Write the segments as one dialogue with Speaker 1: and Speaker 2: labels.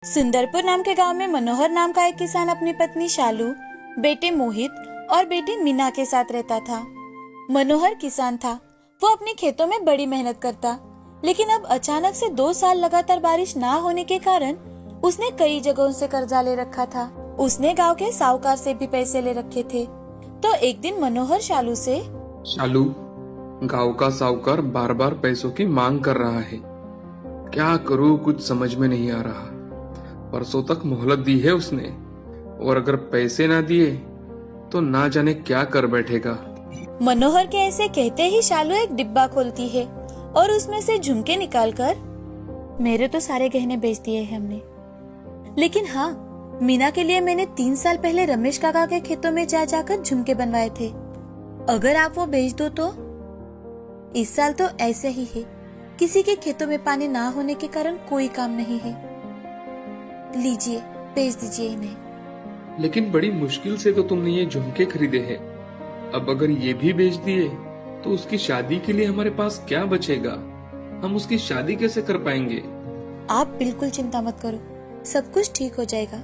Speaker 1: सुंदरपुर नाम के गांव में मनोहर नाम का एक किसान अपनी पत्नी शालू, बेटे मोहित और बेटी मीना के साथ रहता था। मनोहर किसान था। वो अपने खेतों में बड़ी मेहनत करता, लेकिन अब अचानक से 2 साल लगातार बारिश ना होने के कारण उसने कई जगहों से कर्जा ले रखा था। उसने गांव के साहूकार से भी पैसे ले रखे थे। तो एक दिन मनोहर शालू से,
Speaker 2: शालू, गांव का साहूकार बार बार पैसों की मांग कर रहा है। क्या करूं, कुछ समझ में नहीं आ रहा। परसों तक मोहलत दी है उसने, और अगर पैसे ना दिए तो ना जाने क्या कर बैठेगा।
Speaker 1: मनोहर के ऐसे कहते ही शालू एक डिब्बा खोलती है और उसमें से झुमके निकालकर, मेरे तो सारे गहने बेच दिए हैं हमने, लेकिन हाँ, मीना के लिए मैंने 3 साल पहले रमेश काका के खेतों में जा जाकर झुमके बनवाए थे। अगर आप वो बेच दो तो। इस साल तो ऐसे ही है, किसी के खेतों में पानी ना होने के कारण कोई काम नहीं है। लीजिए, बेच दीजिए इन्हें।
Speaker 2: लेकिन बड़ी मुश्किल से तो तुमने ये झुमके खरीदे हैं। अब अगर ये भी बेच दिए तो उसकी शादी के लिए हमारे पास क्या बचेगा? हम उसकी शादी कैसे कर पाएंगे?
Speaker 1: आप बिल्कुल चिंता मत करो, सब कुछ ठीक हो जाएगा।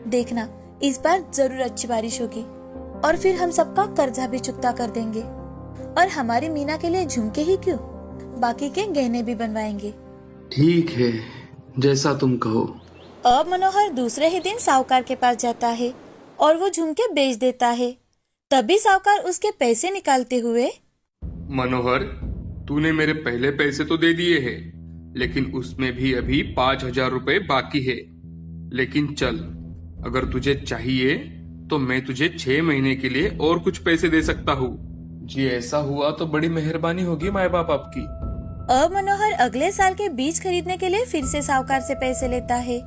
Speaker 1: देखना, इस बार जरूर अच्छी बारिश होगी और फिर हम सबका कर्जा भी चुकता कर देंगे। और हमारी मीना के लिए झुमके ही क्यों, बाकी के गहने भी बनवाएंगे।
Speaker 2: ठीक है, जैसा तुम कहो।
Speaker 1: अब मनोहर दूसरे ही दिन साहूकार के पास जाता है और वो झुमके बेच देता है। तभी साहूकार उसके पैसे निकालते हुए,
Speaker 2: मनोहर, तूने मेरे पहले पैसे तो दे दिए हैं, लेकिन उसमें भी अभी 5,000 रुपए बाकी है। लेकिन चल, अगर तुझे चाहिए तो मैं तुझे 6 महीने के लिए और कुछ पैसे दे सकता हूँ। जी, ऐसा हुआ तो बड़ी मेहरबानी होगी माए बाप आपकी।
Speaker 1: अब मनोहर अगले साल के बीज खरीदने के लिए फिर से साहूकार से पैसे लेता है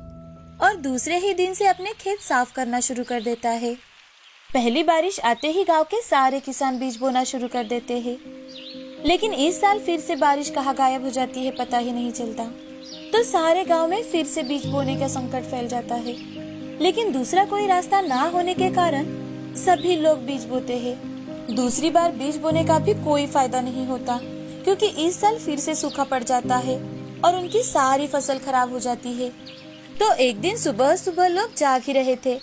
Speaker 1: और दूसरे ही दिन से अपने खेत साफ करना शुरू कर देता है। पहली बारिश आते ही गांव के सारे किसान बीज बोना शुरू कर देते हैं, लेकिन इस साल फिर से बारिश कहाँ गायब हो जाती है पता ही नहीं चलता। तो सारे गांव में फिर से बीज बोने का संकट फैल जाता है, लेकिन दूसरा कोई रास्ता ना होने के कारण सभी लोग बीज बोते हैं। दूसरी बार बीज बोने का भी कोई फायदा नहीं होता, क्योंकि इस साल फिर से सूखा पड़ जाता है और उनकी सारी फसल खराब हो जाती है। तो एक दिन सुबह सुबह लोग जाग ही रहे थे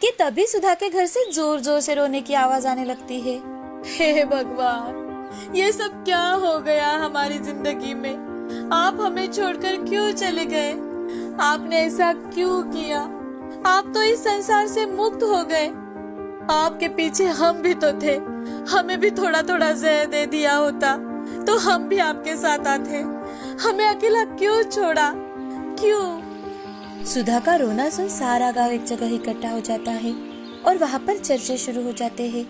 Speaker 1: कि तभी सुधा के घर से जोर जोर से रोने की आवाज आने लगती है। हे भगवान, ये सब क्या हो गया हमारी जिंदगी में? आप हमें छोड़कर क्यों चले गए? आपने ऐसा क्यों किया? आप तो इस संसार से मुक्त हो गए। आपके पीछे हम भी तो थे, हमें भी थोड़ा थोड़ा जहर दे दिया होता तो हम भी आपके साथ आते। हमें अकेला क्यों छोड़ा? क्यों? सुधा का रोना सुन सारा गांव एक जगह इकट्ठा हो जाता है और वहाँ पर चर्चे शुरू हो जाते हैं।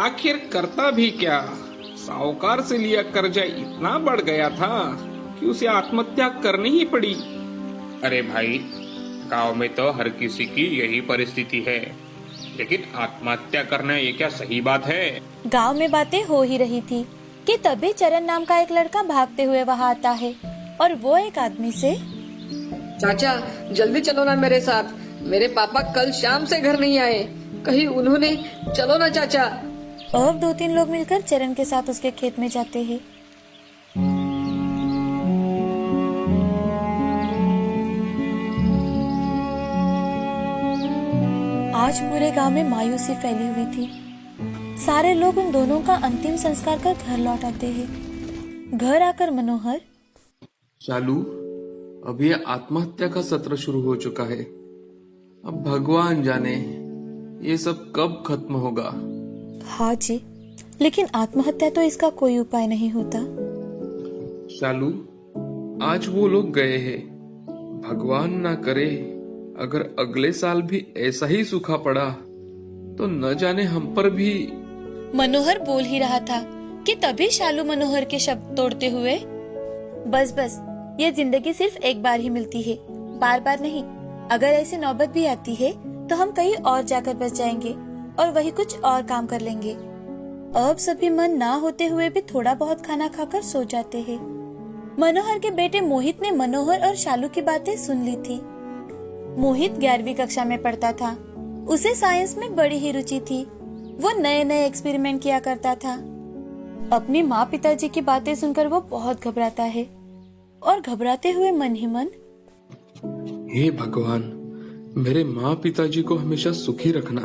Speaker 3: आखिर करता भी क्या? साहूकार से लिया कर्जा इतना बढ़ गया था कि उसे आत्महत्या करनी ही पड़ी। अरे भाई, गांव में तो हर किसी की यही परिस्थिति है, लेकिन आत्महत्या करना ये क्या सही बात है?
Speaker 1: गांव में बातें हो ही रही थी कि तभी चरण नाम का एक लड़का भागते हुए वहाँ आता है और वो एक आदमी से,
Speaker 4: चाचा जल्दी चलो ना मेरे साथ, मेरे पापा कल शाम से घर नहीं आए, कहीं उन्होंने, चलो ना चाचा।
Speaker 1: और 2-3 लोग मिलकर चरण के साथ उसके खेत में जाते हैं। आज पूरे गांव में मायूसी फैली हुई थी। सारे लोग उन दोनों का अंतिम संस्कार कर घर लौट आते हैं। घर आकर मनोहर,
Speaker 2: शालू, अब ये आत्महत्या का सत्र शुरू हो चुका है। अब भगवान जाने ये सब कब खत्म होगा।
Speaker 1: हाँ जी, लेकिन आत्महत्या तो इसका कोई उपाय नहीं होता।
Speaker 2: शालू, आज वो लोग गए हैं। भगवान ना करे अगर अगले साल भी ऐसा ही सूखा पड़ा तो न जाने हम पर भी।
Speaker 1: मनोहर बोल ही रहा था कि तभी शालू मनोहर के शब्द तोड़ते हुए, बस बस, ये जिंदगी सिर्फ एक बार ही मिलती है, बार बार नहीं। अगर ऐसी नौबत भी आती है तो हम कहीं और जाकर बस जाएंगे और वही कुछ और काम कर लेंगे। अब सभी मन ना होते हुए भी थोड़ा बहुत खाना खाकर सो जाते हैं। मनोहर के बेटे मोहित ने मनोहर और शालू की बातें सुन ली थी। मोहित 11वीं कक्षा में पढ़ता था। उसे साइंस में बड़ी ही रुचि थी। वो नए नए एक्सपेरिमेंट किया करता था। अपनी माँ पिताजी की बातें सुनकर वो बहुत घबराता है और घबराते हुए मन ही मन,
Speaker 2: हे भगवान, मेरे माँ पिताजी को हमेशा सुखी रखना।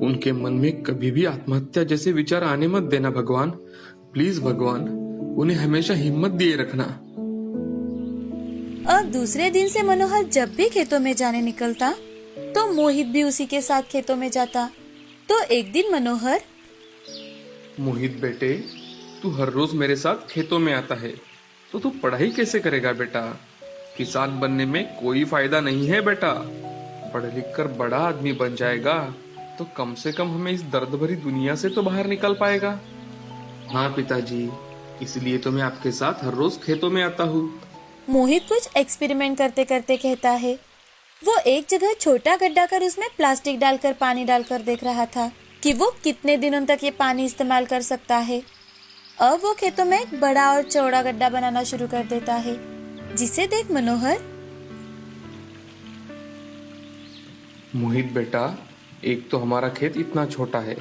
Speaker 2: उनके मन में कभी भी आत्महत्या जैसे विचार आने मत देना भगवान। प्लीज भगवान, उन्हें हमेशा हिम्मत दिए रखना।
Speaker 1: अब दूसरे दिन से मनोहर जब भी खेतों में जाने निकलता तो मोहित भी उसी के साथ खेतों में जाता। तो एक दिन मनोहर,
Speaker 2: मोहित बेटे, तू हर रोज मेरे साथ खेतों में आता है, तो तू पढ़ाई कैसे करेगा बेटा? किसान बनने में कोई फायदा नहीं है बेटा। पढ़ लिख कर बड़ा आदमी बन जाएगा तो कम से कम हमें इस दर्द भरी दुनिया से तो बाहर निकल पाएगा। हाँ पिताजी, इसलिए तो मैं आपके साथ हर रोज खेतों में आता हूँ।
Speaker 1: मोहित कुछ एक्सपेरिमेंट करते करते कहता है। वो एक जगह छोटा गड्ढा कर उसमें प्लास्टिक डालकर पानी डालकर देख रहा था कि वो कितने दिनों तक ये पानी इस्तेमाल कर सकता है। अब वो खेतों में एक बड़ा और चौड़ा गड्ढा बनाना शुरू कर देता है, जिसे देख मनोहर,
Speaker 2: मोहित बेटा, एक तो हमारा खेत इतना छोटा है,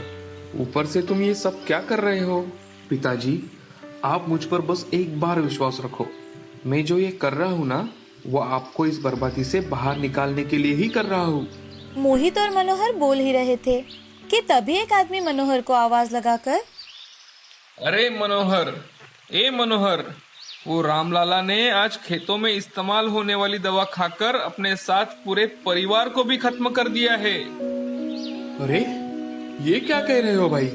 Speaker 2: ऊपर से तुम ये सब क्या कर रहे हो? पिताजी, आप मुझ पर बस एक बार विश्वास रखो। मैं जो ये कर रहा हूँ ना, वो आपको इस बर्बादी से बाहर निकालने के लिए ही कर रहा हूँ।
Speaker 1: मोहित और मनोहर बोल ही रहे थे कि तभी एक आदमी मनोहर को आवाज लगाकर,
Speaker 3: अरे मनोहर, ए मनोहर, वो रामलाला ने आज खेतों में इस्तेमाल होने वाली दवा खाकर अपने साथ पूरे परिवार को भी खत्म कर दिया है।
Speaker 2: अरे ये क्या कह रहे हो भाई?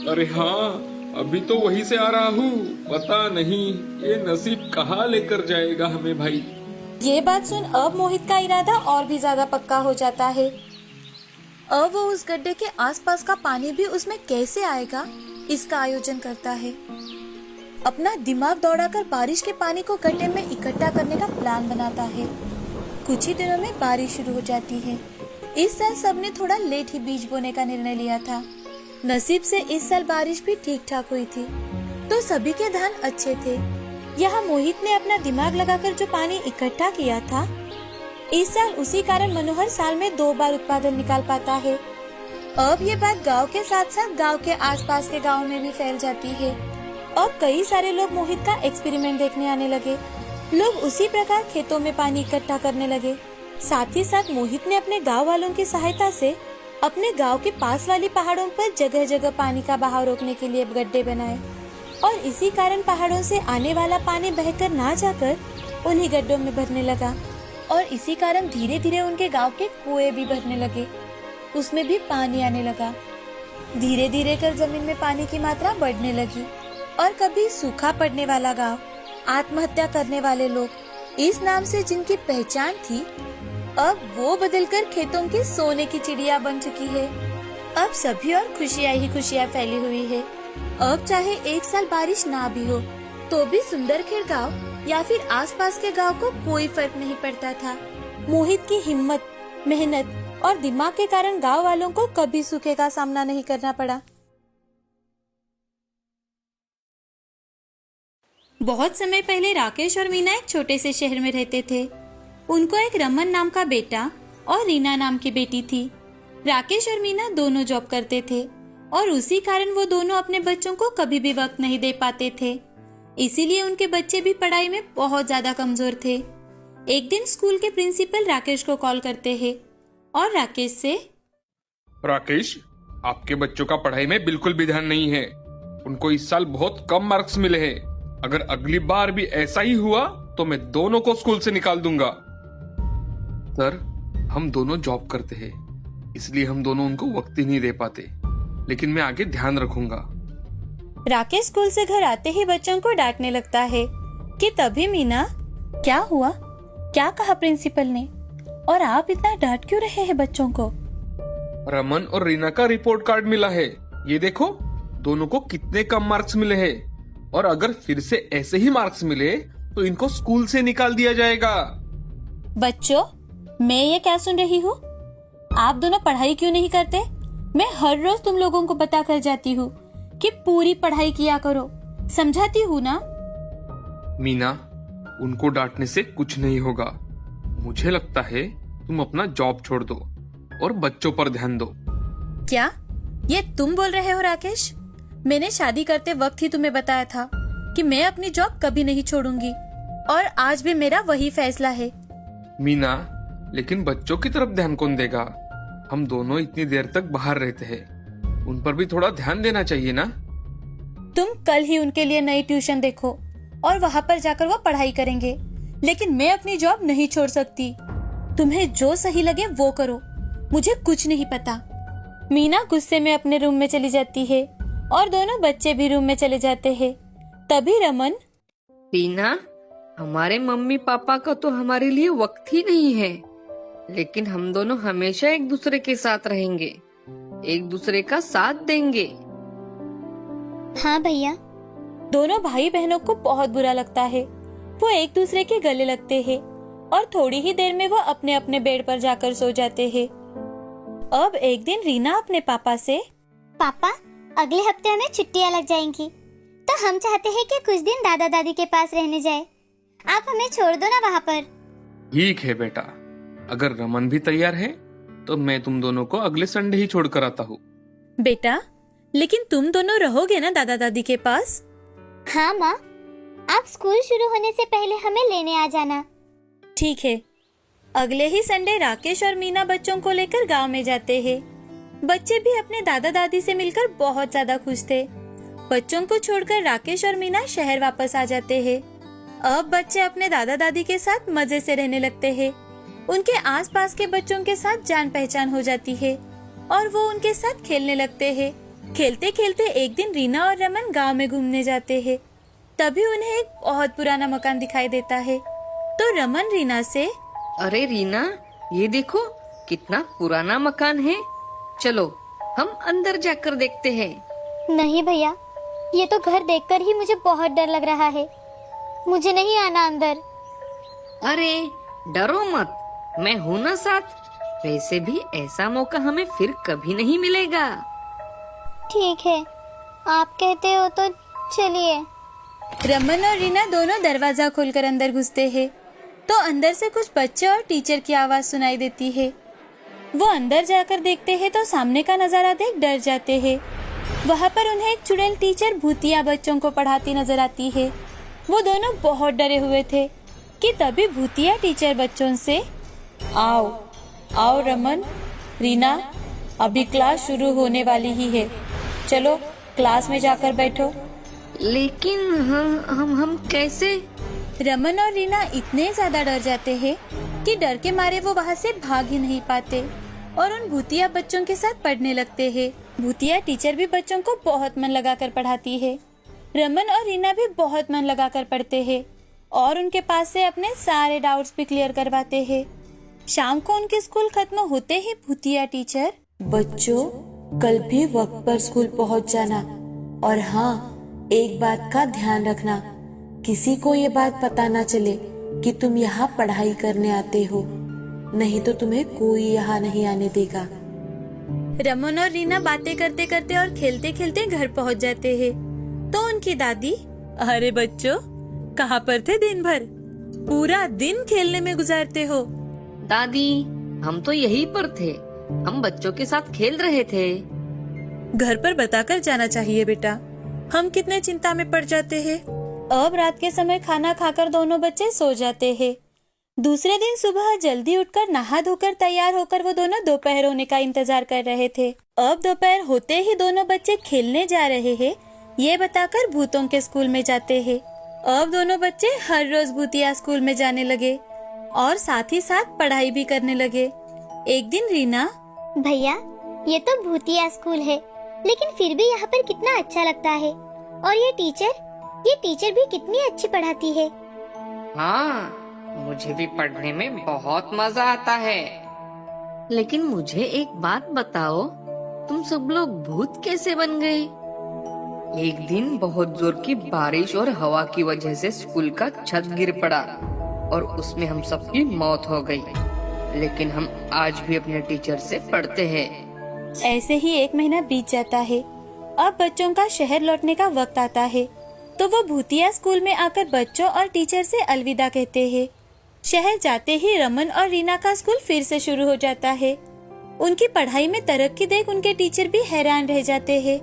Speaker 3: अरे हाँ, अभी तो वहीं से आ रहा हूँ। पता नहीं ये नसीब कहाँ लेकर जाएगा हमें भाई।
Speaker 1: ये बात सुन अब मोहित का इरादा और भी ज्यादा पक्का हो जाता है। अब वो उस गड्ढे के आसपास का पानी भी उसमें कैसे आएगा, इसका आयोजन करता है। अपना दिमाग दौड़ाकर बारिश के पानी को गड्ढे में इकट्ठा करने का प्लान बनाता है। कुछ ही दिनों में बारिश शुरू हो जाती है। इस साल सबने थोड़ा लेट ही बीज बोने का निर्णय लिया था। नसीब से इस साल बारिश भी ठीक ठाक हुई थी, तो सभी के धान अच्छे थे। यहाँ मोहित ने अपना दिमाग लगाकर जो पानी इकट्ठा किया था, इस साल उसी कारण मनोहर साल में 2 बार उत्पादन निकाल पाता है। अब ये बात गांव के साथ साथ गांव के आसपास के गांव में भी फैल जाती है। अब कई सारे लोग मोहित का एक्सपेरिमेंट देखने आने लगे। लोग उसी प्रकार खेतों में पानी इकट्ठा करने लगे। साथ ही साथ मोहित ने अपने गांव वालों की सहायता से अपने गांव के पास वाली पहाड़ों पर जगह जगह पानी का बहाव रोकने के लिए गड्ढे बनाए, और इसी कारण पहाड़ों से आने वाला पानी बहकर ना जाकर उन्हीं गड्ढों में भरने लगा। और इसी कारण धीरे धीरे उनके गांव के कुएं भी भरने लगे, उसमें भी पानी आने लगा। धीरे धीरे कर जमीन में पानी की मात्रा बढ़ने लगी, और कभी सूखा पड़ने वाला गांव, आत्महत्या करने वाले लोग, इस नाम से जिनकी पहचान थी, अब वो बदलकर खेतों की सोने की चिड़िया बन चुकी है। अब सभी और खुशियाँ ही खुशियाँ फैली हुई है। अब चाहे एक साल बारिश ना भी हो, तो भी सुंदरखेड़ गांव या फिर आसपास के गांव को कोई फर्क नहीं पड़ता था। मोहित की हिम्मत, मेहनत और दिमाग के कारण गांव वालों को कभी सूखे का सामना नहीं करना पड़ा। बहुत समय पहले राकेश और मीना एक छोटे से शहर में रहते थे। उनको एक रमन नाम का बेटा और रीना नाम की बेटी थी। राकेश और मीना दोनों जॉब करते थे, और उसी कारण वो दोनों अपने बच्चों को कभी भी वक्त नहीं दे पाते थे। इसीलिए उनके बच्चे भी पढ़ाई में बहुत ज्यादा कमजोर थे। एक दिन स्कूल के प्रिंसिपल राकेश को कॉल करते हैं और राकेश से,
Speaker 2: राकेश, आपके बच्चों का पढ़ाई में बिल्कुल भी ध्यान नहीं है। उनको इस साल बहुत कम मार्क्स मिले हैं। अगर अगली बार भी ऐसा ही हुआ तो मैं दोनों को स्कूल से निकाल दूंगा। सर, हम दोनों जॉब करते हैं, इसलिए हम दोनों उनको वक्त ही नहीं दे पाते, लेकिन मैं आगे ध्यान रखूंगा।
Speaker 1: राकेश स्कूल से घर आते ही बच्चों को डांटने लगता है कि तभी मीना, क्या हुआ, क्या कहा प्रिंसिपल ने, और आप इतना डांट क्यों रहे हैं बच्चों को?
Speaker 2: रमन और रीना का रिपोर्ट कार्ड मिला है, ये देखो, दोनों को कितने कम मार्क्स मिले हैं, और अगर फिर से ऐसे ही मार्क्स मिले तो इनको स्कूल से निकाल दिया जाएगा।
Speaker 1: बच्चों, मैं ये क्या सुन रही हूँ? आप दोनों पढ़ाई क्यों नहीं करते? मैं हर रोज तुम लोगों को बता कर जाती हूँ कि पूरी पढ़ाई किया करो, समझाती हूँ ना?
Speaker 2: मीना, उनको डांटने से कुछ नहीं होगा। मुझे लगता है तुम अपना जॉब छोड़ दो और बच्चों पर ध्यान दो।
Speaker 1: क्या ये तुम बोल रहे हो राकेश? मैंने शादी करते वक्त ही तुम्हें बताया था कि मैं अपनी जॉब कभी नहीं छोड़ूंगी, और आज भी मेरा वही फैसला है।
Speaker 2: मीना, लेकिन बच्चों की तरफ ध्यान कौन देगा? हम दोनों इतनी देर तक बाहर रहते हैं, उन पर भी थोड़ा ध्यान देना चाहिए ना।
Speaker 1: तुम कल ही उनके लिए नई ट्यूशन देखो और वहाँ पर जाकर वो पढ़ाई करेंगे, लेकिन मैं अपनी जॉब नहीं छोड़ सकती। तुम्हें जो सही लगे वो करो, मुझे कुछ नहीं पता। मीना गुस्से में अपने रूम में चली जाती है और दोनों बच्चे भी रूम में चले जाते हैं। तभी रमन,
Speaker 4: रीना, हमारे मम्मी पापा का तो हमारे लिए वक्त ही नहीं है, लेकिन हम दोनों हमेशा एक दूसरे के साथ रहेंगे, एक दूसरे का साथ देंगे।
Speaker 5: हाँ भैया।
Speaker 1: दोनों भाई बहनों को बहुत बुरा लगता है। वो एक दूसरे के गले लगते हैं और थोड़ी ही देर में वो अपने अपने बेड पर जाकर सो जाते हैं। अब एक दिन रीना अपने पापा से,
Speaker 5: पापा, अगले हफ्ते हमें छुट्टियां लग जाएंगी, तो हम चाहते हैं कि कुछ दिन दादा दादी के पास रहने जाए। आप हमें छोड़ दो ना वहाँ पर।
Speaker 2: ठीक है बेटा, अगर रमन भी तैयार है तो मैं तुम दोनों को अगले संडे ही छोड़ कर आता हूँ।
Speaker 1: बेटा, लेकिन तुम दोनों रहोगे ना दादा दादी के पास?
Speaker 5: हाँ माँ, आप स्कूल शुरू होने से पहले हमें लेने आ जाना।
Speaker 1: ठीक है। अगले ही संडे राकेश और मीना बच्चों को लेकर गांव में जाते हैं। बच्चे भी अपने दादा दादी से मिलकर बहुत ज्यादा खुश थे। बच्चों को छोड़कर राकेश और मीना शहर वापस आ जाते हैं। अब बच्चे अपने दादा दादी के साथ मजे से रहने लगते हैं। उनके आसपास के बच्चों के साथ जान पहचान हो जाती है और वो उनके साथ खेलने लगते हैं। खेलते खेलते एक दिन रीना और रमन गांव में घूमने जाते हैं। तभी उन्हें एक बहुत पुराना मकान दिखाई देता है। तो रमन रीना से,
Speaker 4: अरे रीना, ये देखो कितना पुराना मकान है, चलो हम अंदर जाकर देखते हैं।
Speaker 5: नहीं भैया, ये तो घर देखकर ही मुझे बहुत डर लग रहा है, मुझे नहीं आना अंदर।
Speaker 4: अरे डरो मत, मैं हूँ ना साथ। वैसे भी ऐसा मौका हमें फिर कभी नहीं मिलेगा।
Speaker 5: ठीक है, आप कहते हो तो चलिए।
Speaker 1: रमन और रीना दोनों दरवाजा खोलकर अंदर घुसते हैं तो अंदर से कुछ बच्चे और टीचर की आवाज सुनाई देती है। वो अंदर जाकर देखते हैं तो सामने का नजारा देख डर जाते हैं। वहाँ पर उन्हें एक चुड़ैल टीचर भूतिया बच्चों को पढ़ाती नजर आती है। वो दोनों बहुत डरे हुए थे कि तभी भूतिया टीचर बच्चों से, आओ आओ रमन, रीना, अभी क्लास शुरू होने वाली ही है, चलो क्लास में जाकर बैठो।
Speaker 4: लेकिन हम कैसे?
Speaker 1: रमन और रीना इतने ज्यादा डर जाते हैं कि डर के मारे वो वहाँ से भाग ही नहीं पाते और उन भूतिया बच्चों के साथ पढ़ने लगते हैं। भूतिया टीचर भी बच्चों को बहुत मन लगाकर पढ़ाती है। रमन और रीना भी बहुत मन लगाकर पढ़ते हैं और उनके पास से अपने सारे डाउट्स भी क्लियर करवाते हैं। शाम को उनके स्कूल खत्म होते ही भूतिया टीचर, बच्चों, कल भी वक्त पर स्कूल पहुँच जाना, और हाँ, एक बात का ध्यान रखना, किसी को ये बात पता ना चले कि तुम यहाँ पढ़ाई करने आते हो, नहीं तो तुम्हें कोई यहाँ नहीं आने देगा। रमन और रीना बातें करते करते और खेलते खेलते घर पहुँच जाते हैं। तो उनकी दादी, अरे बच्चों, कहाँ पर थे दिन भर? पूरा दिन खेलने में गुजारते हो।
Speaker 4: दादी, हम तो यहीं पर थे, हम बच्चों के साथ खेल रहे थे।
Speaker 1: घर पर बताकर जाना चाहिए बेटा, हम कितने चिंता में पड़ जाते हैं। अब रात के समय खाना खाकर दोनों बच्चे सो जाते हैं। दूसरे दिन सुबह जल्दी उठकर नहा धोकर तैयार होकर वो दोनों दोपहर होने का इंतजार कर रहे थे। अब दोपहर होते ही दोनों बच्चे खेलने जा रहे हैं ये बताकर भूतों के स्कूल में जाते हैं। अब दोनों बच्चे हर रोज भूतिया स्कूल में जाने लगे और साथ ही साथ पढ़ाई भी करने लगे। एक दिन रीना,
Speaker 5: भैया, ये तो भूतिया स्कूल है, लेकिन फिर भी यहाँ पर कितना अच्छा लगता है। और ये टीचर भी कितनी अच्छी पढ़ाती है।
Speaker 4: हाँ, मुझे भी पढ़ने में बहुत मजा आता है। लेकिन मुझे एक बात बताओ, तुम सब लोग भूत कैसे बन गए? एक दिन बहुत जोर की बारिश और हवा की वजह से स्कूल का छत गिर पड़ा और उसमें हम सबकी मौत हो गई। लेकिन हम आज भी अपने टीचर से पढ़ते हैं।
Speaker 1: ऐसे ही एक महीना बीत जाता है। अब बच्चों का शहर लौटने का वक्त आता है तो वो भूतिया स्कूल में आकर बच्चों और टीचर से अलविदा कहते हैं। शहर जाते ही रमन और रीना का स्कूल फिर से शुरू हो जाता है। उनकी पढ़ाई में तरक्की देख उनके टीचर भी हैरान रह जाते हैं।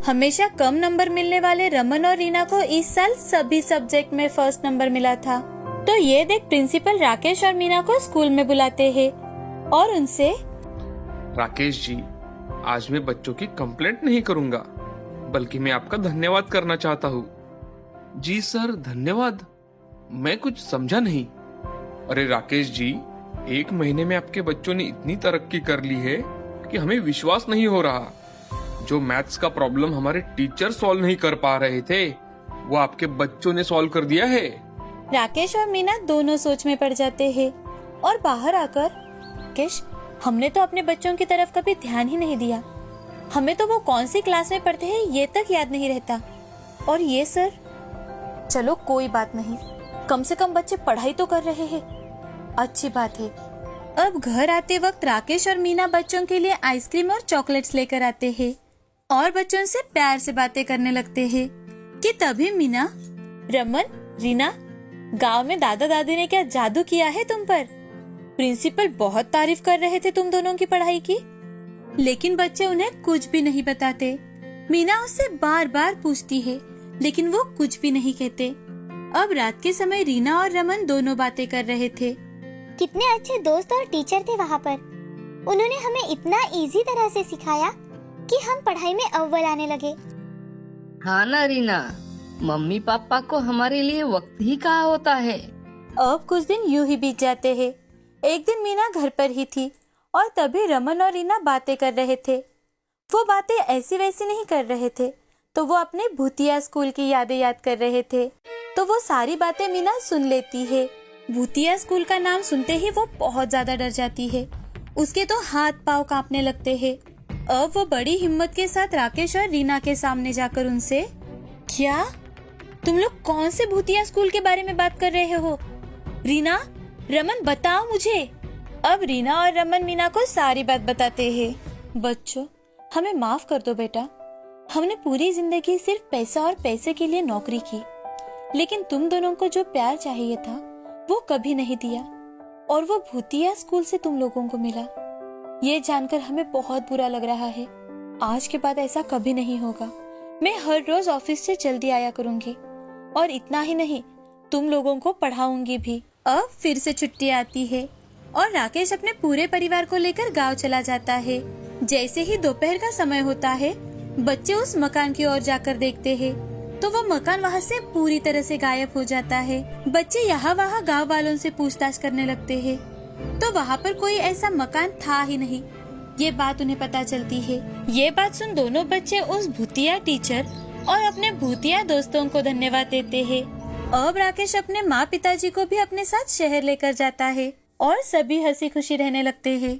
Speaker 1: हमेशा कम नंबर मिलने वाले रमन और रीना को इस साल सभी सब्जेक्ट में फर्स्ट नंबर मिला था। तो ये देख प्रिंसिपल राकेश और मीना को स्कूल में बुलाते हैं और उनसे
Speaker 2: राकेश जी, आज मैं बच्चों की कंप्लेंट नहीं करूंगा, बल्कि मैं आपका धन्यवाद करना चाहता हूँ। जी सर, धन्यवाद? मैं कुछ समझा नहीं। अरे राकेश जी, 1 महीने में आपके बच्चों ने इतनी तरक्की कर ली है कि हमें विश्वास नहीं हो रहा। जो मैथ्स का प्रॉब्लम हमारे टीचर सॉल्व नहीं कर पा रहे थे, वो आपके बच्चों ने सॉल्व कर दिया है।
Speaker 1: राकेश और मीना दोनों सोच में पड़ जाते हैं और बाहर आकर, राकेश, हमने तो अपने बच्चों की तरफ कभी ध्यान ही नहीं दिया। हमें तो वो कौन सी क्लास में पढ़ते हैं ये तक याद नहीं रहता। और ये सर, चलो कोई बात नहीं, कम से कम बच्चे पढ़ाई तो कर रहे हैं, अच्छी बात है। अब घर आते वक्त राकेश और मीना बच्चों के लिए आइसक्रीम और चॉकलेट्स लेकर आते हैं और बच्चों से प्यार से बातें करने लगते हैं कि तभी मीना, रमन, रीना, गांव में दादा दादी ने क्या जादू किया है तुम पर? प्रिंसिपल बहुत तारीफ कर रहे थे तुम दोनों की पढ़ाई की, लेकिन बच्चे उन्हें कुछ भी नहीं बताते। मीना उससे बार बार पूछती है, लेकिन वो कुछ भी नहीं कहते। अब रात के समय रीना और रमन दोनों बातें कर रहे थे।
Speaker 5: कितने अच्छे दोस्त और टीचर थे वहाँ पर। उन्होंने हमें इतना इजी तरह से सिखाया कि हम पढ़ाई में अव्वल आने लगे।
Speaker 4: हाँ ना रीना, मम्मी पापा को हमारे लिए वक्त ही कहाँ होता है।
Speaker 1: अब कुछ दिन यूं ही बीत जाते हैं। एक दिन मीना घर पर ही थी और तभी रमन और रीना बातें कर रहे थे। वो बातें ऐसी वैसी नहीं कर रहे थे, तो वो अपने भूतिया स्कूल की यादें याद कर रहे थे। तो वो सारी बातें मीना सुन लेती है। भूतिया स्कूल का नाम सुनते ही वो बहुत ज्यादा डर जाती है। उसके तो हाथ पांव कांपने लगते हैं। अब वो बड़ी हिम्मत के साथ राकेश और रीना के सामने जाकर उनसे, क्या तुम लोग कौन से भूतिया स्कूल के बारे में बात कर रहे हो? रीना, रमन, बताओ मुझे। अब रीना और रमन मीना को सारी बात बताते हैं। बच्चों, हमें माफ कर दो बेटा, हमने पूरी जिंदगी सिर्फ पैसा और पैसे के लिए नौकरी की, लेकिन तुम दोनों को जो प्यार चाहिए था वो कभी नहीं दिया, और वो भूतिया स्कूल से तुम लोगों को मिला। ये जानकर हमें बहुत बुरा लग रहा है। आज के बाद ऐसा कभी नहीं होगा। मैं हर रोज ऑफिस से जल्दी आया करूंगी, और इतना ही नहीं, तुम लोगों को पढ़ाऊंगी भी। अब फिर से छुट्टी आती है और राकेश अपने पूरे परिवार को लेकर गांव चला जाता है। जैसे ही दोपहर का समय होता है, बच्चे उस मकान की ओर जाकर देखते हैं तो वो मकान वहाँ से पूरी तरह से गायब हो जाता है। बच्चे यहाँ वहाँ गांव वालों से पूछताछ करने लगते हैं, तो वहाँ पर कोई ऐसा मकान था ही नहीं। ये बात उन्हें पता चलती है। ये बात सुन दोनों बच्चे उस भूतिया टीचर और अपने भूतिया दोस्तों को धन्यवाद देते हैं। अब राकेश अपने माँ पिताजी को भी अपने साथ शहर लेकर जाता है और सभी हंसी खुशी रहने लगते हैं।